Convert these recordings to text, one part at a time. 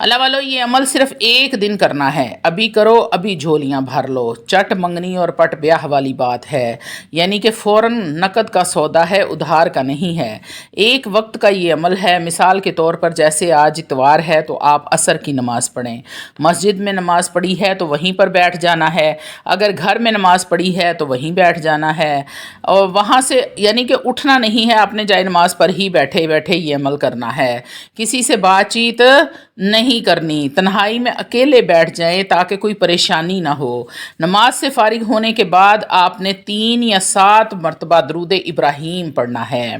اللہ والو یہ عمل صرف ایک دن کرنا ہے، ابھی کرو ابھی جھولیاں بھر لو، چٹ منگنی اور پٹ بیاہ والی بات ہے، یعنی کہ فوراً نقد کا سودا ہے، ادھار کا نہیں ہے۔ ایک وقت کا یہ عمل ہے، مثال کے طور پر جیسے آج اتوار ہے تو آپ عصر کی نماز پڑھیں، مسجد میں نماز پڑھی ہے تو وہیں پر بیٹھ جانا ہے، اگر گھر میں نماز پڑھی ہے تو وہیں بیٹھ جانا ہے، اور وہاں سے یعنی کہ اٹھنا نہیں ہے، اپنے جائے نماز پر ہی بیٹھے بیٹھے یہ عمل کرنا ہے، کسی سے بات چیت نہیں کرنی، تنہائی میں اکیلے بیٹھ جائیں تاکہ کوئی پریشانی نہ ہو۔ نماز سے فارغ ہونے کے بعد آپ نے 3 یا 7 مرتبہ درود ابراہیم پڑھنا ہے۔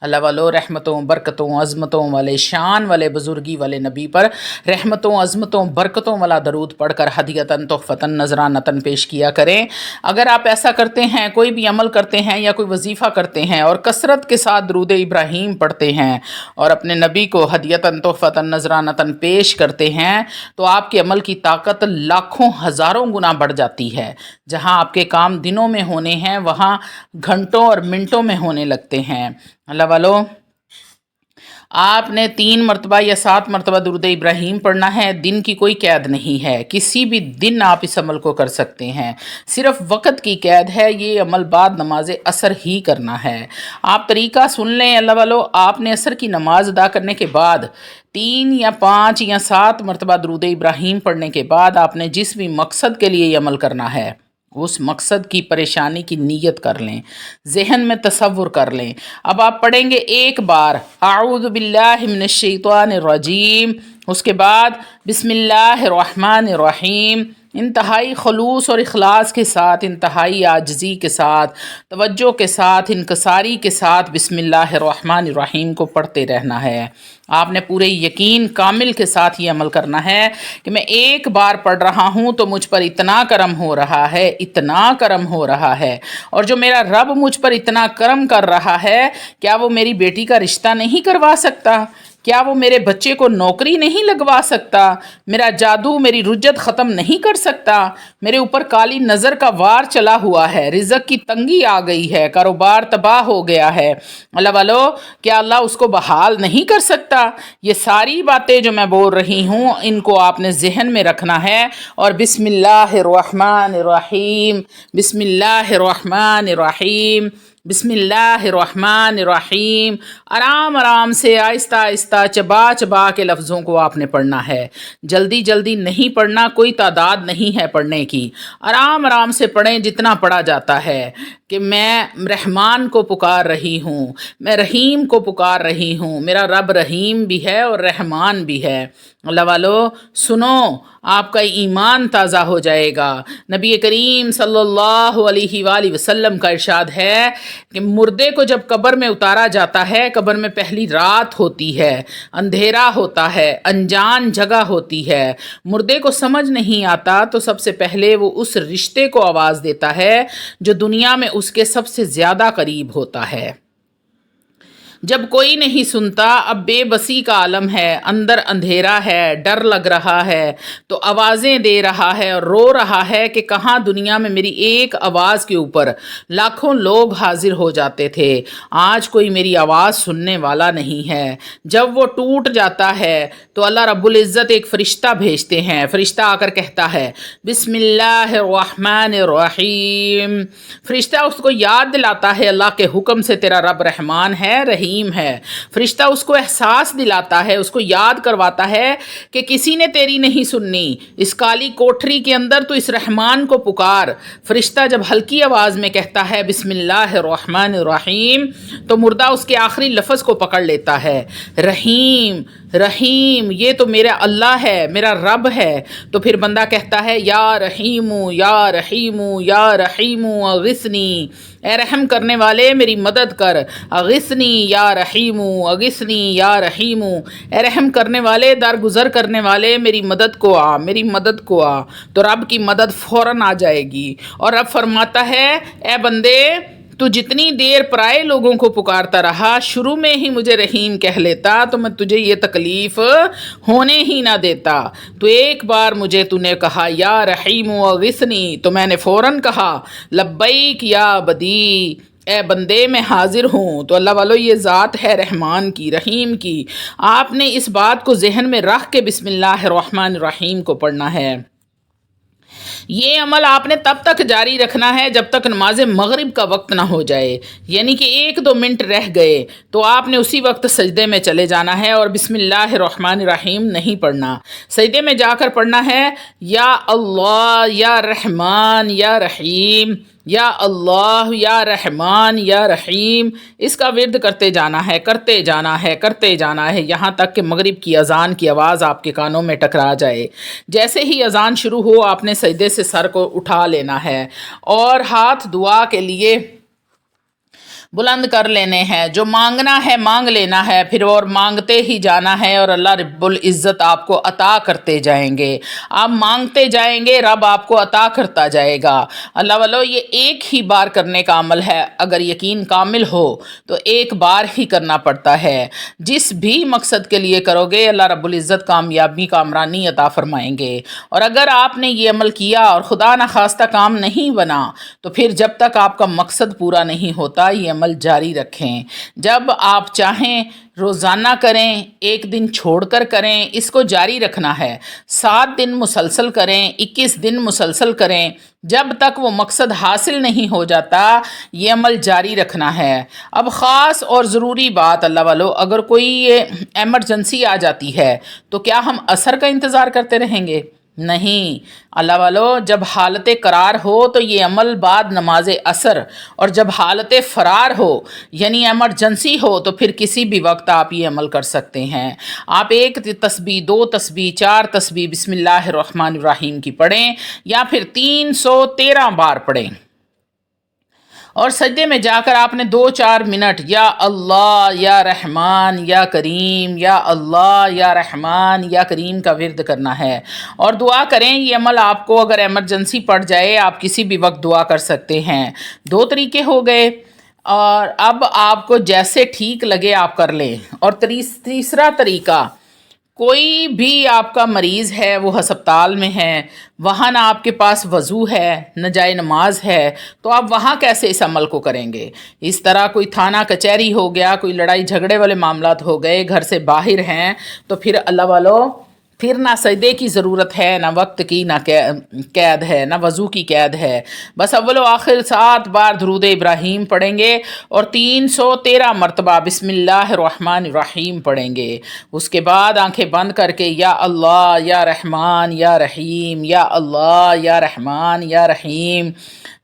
اللہ والو رحمتوں برکتوں عظمتوں والے شان والے بزرگی والے نبی پر رحمتوں عظمتوں برکتوں والا درود پڑھ کر ہدیتاً تحفتاً نذرانتاً پیش کیا کریں۔ اگر آپ ایسا کرتے ہیں، کوئی بھی عمل کرتے ہیں یا کوئی وظیفہ کرتے ہیں اور کثرت کے ساتھ درود ابراہیم پڑھتے ہیں اور اپنے نبی کو ہدیتاً تحفتاً نذرانتاً پیش کرتے ہیں تو آپ کے عمل کی طاقت لاکھوں ہزاروں گنا بڑھ جاتی ہے۔ جہاں آپ کے کام دنوں میں ہونے ہیں وہاں گھنٹوں اور منٹوں میں ہونے لگتے ہیں۔ اللہ والو آپ نے 3 مرتبہ یا 7 مرتبہ درود ابراہیم پڑھنا ہے، دن کی کوئی قید نہیں ہے، کسی بھی دن آپ اس عمل کو کر سکتے ہیں، صرف وقت کی قید ہے، یہ عمل بعد نماز عصر ہی کرنا ہے۔ آپ طریقہ سن لیں اللہ والو، آپ نے عصر کی نماز ادا کرنے کے بعد 3 یا 5 یا 7 مرتبہ درود ابراہیم پڑھنے کے بعد آپ نے جس بھی مقصد کے لیے یہ عمل کرنا ہے اس مقصد کی پریشانی کی نیت کر لیں، ذہن میں تصور کر لیں۔ اب آپ پڑھیں گے ایک بار اعوذ باللہ من الشیطان الرجیم، اس کے بعد بسم اللہ الرحمن الرحیم، انتہائی خلوص اور اخلاص کے ساتھ، انتہائی عاجزی کے ساتھ، توجہ کے ساتھ، انکساری کے ساتھ بسم اللہ الرحمن الرحیم کو پڑھتے رہنا ہے۔ آپ نے پورے یقین کامل کے ساتھ یہ عمل کرنا ہے کہ میں ایک بار پڑھ رہا ہوں تو مجھ پر اتنا کرم ہو رہا ہے، اتنا کرم ہو رہا ہے، اور جو میرا رب مجھ پر اتنا کرم کر رہا ہے کیا وہ میری بیٹی کا رشتہ نہیں کروا سکتا؟ کیا وہ میرے بچے کو نوکری نہیں لگوا سکتا؟ میرا جادو میری رجت ختم نہیں کر سکتا؟ میرے اوپر کالی نظر کا وار چلا ہوا ہے، رزق کی تنگی آ گئی ہے، کاروبار تباہ ہو گیا ہے، اللہ والو کیا اللہ اس کو بحال نہیں کر سکتا؟ یہ ساری باتیں جو میں بول رہی ہوں ان کو آپ نے ذہن میں رکھنا ہے اور بسم اللہ الرحمن الرحیم، بسم اللہ الرحمن الرحیم، بسم اللہ الرحمن الرحیم، آرام آرام سے آہستہ آہستہ چبا چبا کے لفظوں کو آپ نے پڑھنا ہے، جلدی جلدی نہیں پڑھنا، کوئی تعداد نہیں ہے پڑھنے کی، آرام آرام سے پڑھیں جتنا پڑھا جاتا ہے کہ میں رحمان کو پکار رہی ہوں، میں رحیم کو پکار رہی ہوں، میرا رب رحیم بھی ہے اور رحمان بھی ہے۔ اللہ والو سنو، آپ کا ایمان تازہ ہو جائے گا۔ نبی کریم صلی اللہ علیہ وآلہ وسلم کا ارشاد ہے کہ مردے کو جب قبر میں اتارا جاتا ہے، قبر میں پہلی رات ہوتی ہے، اندھیرا ہوتا ہے، انجان جگہ ہوتی ہے، مردے کو سمجھ نہیں آتا تو سب سے پہلے وہ اس رشتے کو آواز دیتا ہے جو دنیا میں اس کے سب سے زیادہ قریب ہوتا ہے۔ جب کوئی نہیں سنتا، اب بے بسی کا عالم ہے، اندر اندھیرا ہے، ڈر لگ رہا ہے تو آوازیں دے رہا ہے اور رو رہا ہے کہ کہاں دنیا میں میری ایک آواز کے اوپر لاکھوں لوگ حاضر ہو جاتے تھے، آج کوئی میری آواز سننے والا نہیں ہے۔ جب وہ ٹوٹ جاتا ہے تو اللہ رب العزت ایک فرشتہ بھیجتے ہیں، فرشتہ آ کر کہتا ہے بسم اللہ الرحمن الرحیم، فرشتہ اس کو یاد دلاتا ہے اللہ کے حکم سے تیرا رب رحمان ہے، رحیم ہے، فرشتہ اس کو احساس دلاتا ہے، اس کو یاد کرواتا ہے کہ کسی نے تیری نہیں سننی، اس کالی کوٹری کے اندر تو اس رحمان کو پکار۔ فرشتہ جب ہلکی آواز میں کہتا ہے بسم اللہ الرحمن الرحیم تو مردہ اس کے آخری لفظ کو پکڑ لیتا ہے، رحیم رحیم، یہ تو میرا اللہ ہے، میرا رب ہے، تو پھر بندہ کہتا ہے یا رحیم یا رحیم یا رحیم اغثنی، اے رحم کرنے والے میری مدد کر، اغثنی یا رحیم اغثنی یا رحیم، اے رحم کرنے والے درگزر کرنے والے میری مدد کو آ، میری مدد کو آ، تو رب کی مدد فوراً آ جائے گی۔ اور رب فرماتا ہے اے بندے تو جتنی دیر پرائے لوگوں کو پکارتا رہا، شروع میں ہی مجھے رحیم کہہ لیتا تو میں تجھے یہ تکلیف ہونے ہی نہ دیتا، تو ایک بار مجھے تو نے کہا یا رحیم اغثنی تو میں نے فوراً کہا لبیک یا بدی، اے بندے میں حاضر ہوں، تو اللہ والو یہ ذات ہے رحمان کی، رحیم کی۔ آپ نے اس بات کو ذہن میں رکھ کے بسم اللہ الرحمن الرحیم کو پڑھنا ہے۔ یہ عمل آپ نے تب تک جاری رکھنا ہے جب تک نماز مغرب کا وقت نہ ہو جائے، یعنی کہ 1-2 منٹ رہ گئے تو آپ نے اسی وقت سجدے میں چلے جانا ہے اور بسم اللہ الرحمن الرحیم نہیں پڑھنا۔ سجدے میں جا کر پڑھنا ہے یا اللہ یا رحمان یا رحیم، یا اللہ یا رحمان یا رحیم۔ اس کا ورد کرتے جانا ہے، کرتے جانا ہے، کرتے جانا ہے، یہاں تک کہ مغرب کی اذان کی آواز آپ کے کانوں میں ٹکرا جائے۔ جیسے ہی اذان شروع ہو آپ نے سجدے سے سر کو اٹھا لینا ہے اور ہاتھ دعا کے لیے بلند کر لینے ہیں۔ جو مانگنا ہے مانگ لینا ہے، پھر اور مانگتے ہی جانا ہے اور اللہ رب العزت آپ کو عطا کرتے جائیں گے۔ آپ مانگتے جائیں گے، رب آپ کو عطا کرتا جائے گا۔ اللہ والو یہ ایک ہی بار کرنے کا عمل ہے، اگر یقین کامل ہو تو ایک بار ہی کرنا پڑتا ہے۔ جس بھی مقصد کے لیے کرو گے اللہ رب العزت کامیابی کامرانی عطا فرمائیں گے۔ اور اگر آپ نے یہ عمل کیا اور خدا نخواستہ کام نہیں بنا تو پھر جب تک آپ کا مقصد پورا نہیں ہوتا یہ عمل جاری رکھیں۔ جب آپ چاہیں روزانہ کریں، ایک دن چھوڑ کر کریں، اس کو جاری رکھنا ہے۔ 7 دن مسلسل کریں، 21 دن مسلسل کریں، جب تک وہ مقصد حاصل نہیں ہو جاتا یہ عمل جاری رکھنا ہے۔ اب خاص اور ضروری بات اللہ والو، اگر کوئی ایمرجنسی آ جاتی ہے تو کیا ہم عصر کا انتظار کرتے رہیں گے؟ نہیں اللہ والو، جب حالت قرار ہو تو یہ عمل بعد نماز عصر، اور جب حالت فرار ہو یعنی ایمرجنسی ہو تو پھر کسی بھی وقت آپ یہ عمل کر سکتے ہیں۔ آپ 1 تسبیح، 2 تسبیح، 4 تسبیح بسم اللہ الرحمن الرحیم کی پڑھیں یا پھر 313 بار پڑھیں، اور سجدے میں جا کر آپ نے 2-4 منٹ یا اللہ یا رحمان یا کریم، یا اللہ یا رحمان یا کریم کا ورد کرنا ہے اور دعا کریں۔ یہ عمل آپ کو اگر ایمرجنسی پڑ جائے آپ کسی بھی وقت دعا کر سکتے ہیں۔ 2 طریقے ہو گئے، اور اب آپ کو جیسے ٹھیک لگے آپ کر لیں۔ اور تیسرا طریقہ، کوئی بھی آپ کا مریض ہے، وہ ہسپتال میں ہے، وہاں نہ آپ کے پاس وضو ہے نہ جائے نماز ہے، تو آپ وہاں کیسے اس عمل کو کریں گے؟ اس طرح کوئی تھانہ کچہری ہو گیا، کوئی لڑائی جھگڑے والے معاملات ہو گئے، گھر سے باہر ہیں، تو پھر اللہ والو پھر نہ سجدے کی ضرورت ہے، نہ وقت کی نہ قید ہے، نہ وضو کی قید ہے۔ بس اول و آخر 7 بار درود ابراہیم پڑھیں گے اور 313 مرتبہ بسم اللہ الرحمن الرحیم پڑھیں گے۔ اس کے بعد آنکھیں بند کر کے یا اللہ یا رحمان یا رحیم، یا اللہ یا رحمان یا رحیم،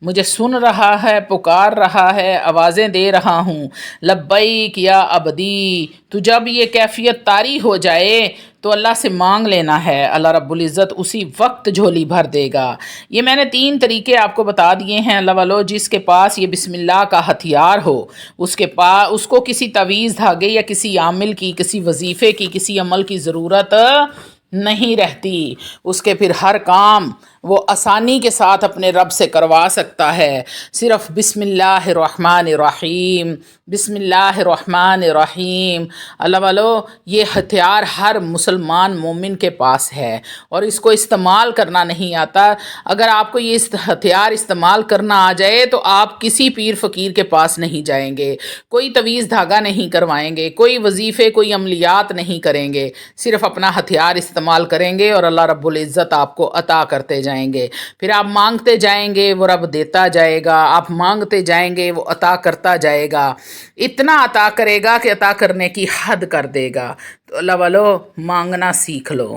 مجھے سن رہا ہے، پکار رہا ہے، آوازیں دے رہا ہوں، لبیک یا عبدی۔ تو جب یہ کیفیت طاری ہو جائے تو اللہ سے مانگ لینا ہے، اللہ رب العزت اسی وقت جھولی بھر دے گا۔ یہ میں نے 3 طریقے آپ کو بتا دیے ہیں اللہ والو۔ جس کے پاس یہ بسم اللہ کا ہتھیار ہو اس کو کسی تعویذ دھاگے یا کسی عامل کی، کسی وظیفے کی، کسی عمل کی ضرورت نہیں رہتی۔ اس کے پھر ہر کام وہ آسانی کے ساتھ اپنے رب سے کروا سکتا ہے۔ صرف بسم اللہ الرحمن الرحیم، بسم اللہ الرحمن الرحیم۔ اللہ والو یہ ہتھیار ہر مسلمان مومن کے پاس ہے اور اس کو استعمال کرنا نہیں آتا۔ اگر آپ کو یہ ہتھیار استعمال کرنا آ جائے تو آپ کسی پیر فقیر کے پاس نہیں جائیں گے، کوئی تعویذ دھاگا نہیں کروائیں گے، کوئی وظیفے، کوئی عملیات نہیں کریں گے، صرف اپنا ہتھیار استعمال کریں گے اور اللہ رب العزت آپ کو عطا کرتے جائیں گے۔ پھر آپ مانگتے جائیں گے وہ رب دیتا جائے گا، آپ مانگتے جائیں گے وہ عطا کرتا جائے گا، اتنا عطا کرے گا کہ عطا کرنے کی حد کر دے گا۔ تو اللہ والو مانگنا سیکھ لو۔